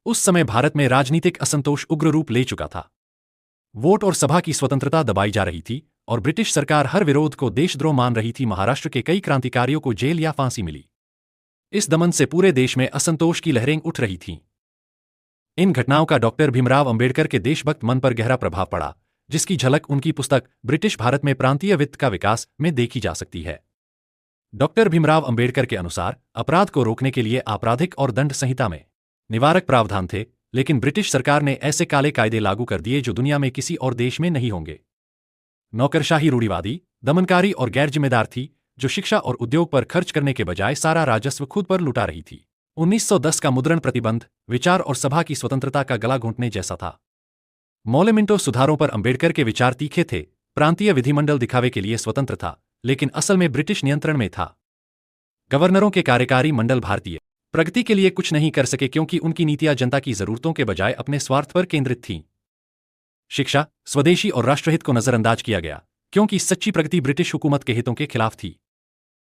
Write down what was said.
उस समय भारत में राजनीतिक असंतोष उग्र रूप ले चुका था। वोट और सभा की स्वतंत्रता दबाई जा रही थी और ब्रिटिश सरकार हर विरोध को देशद्रोह मान रही थी। महाराष्ट्र के कई क्रांतिकारियों को जेल या फांसी मिली। इस दमन से पूरे देश में असंतोष की लहरें उठ रही थीं। इन घटनाओं का डॉक्टर भीमराव अंबेडकर के देशभक्त मन पर गहरा प्रभाव पड़ा, जिसकी झलक उनकी पुस्तक ब्रिटिश भारत में प्रांतीय वित्त का विकास में देखी जा सकती है। डॉक्टर भीमराव अंबेडकर के अनुसार अपराध को रोकने के लिए आपराधिक और दंड संहिता में निवारक प्रावधान थे, लेकिन ब्रिटिश सरकार ने ऐसे काले कायदे लागू कर दिए जो दुनिया में किसी और देश में नहीं होंगे। नौकरशाही रूढ़िवादी, दमनकारी और गैर जिम्मेदार थी, जो शिक्षा और उद्योग पर खर्च करने के बजाय सारा राजस्व खुद पर लुटा रही थी। 1910 का मुद्रण प्रतिबंध विचार और सभा की स्वतंत्रता का गला घोंटने जैसा था। मॉलेमिंटो सुधारों पर अंबेडकर के विचार तीखे थे। प्रांतीय विधिमंडल दिखावे के लिए स्वतंत्र था, लेकिन असल में ब्रिटिश नियंत्रण में था। गवर्नरों के कार्यकारी मंडल भारतीय प्रगति के लिए कुछ नहीं कर सके क्योंकि उनकी नीतियां जनता की जरूरतों के बजाय अपने स्वार्थ पर केंद्रित थीं। शिक्षा, स्वदेशी और राष्ट्रहित को नजरअंदाज किया गया, क्योंकि सच्ची प्रगति ब्रिटिश हुकूमत के हितों के खिलाफ थी।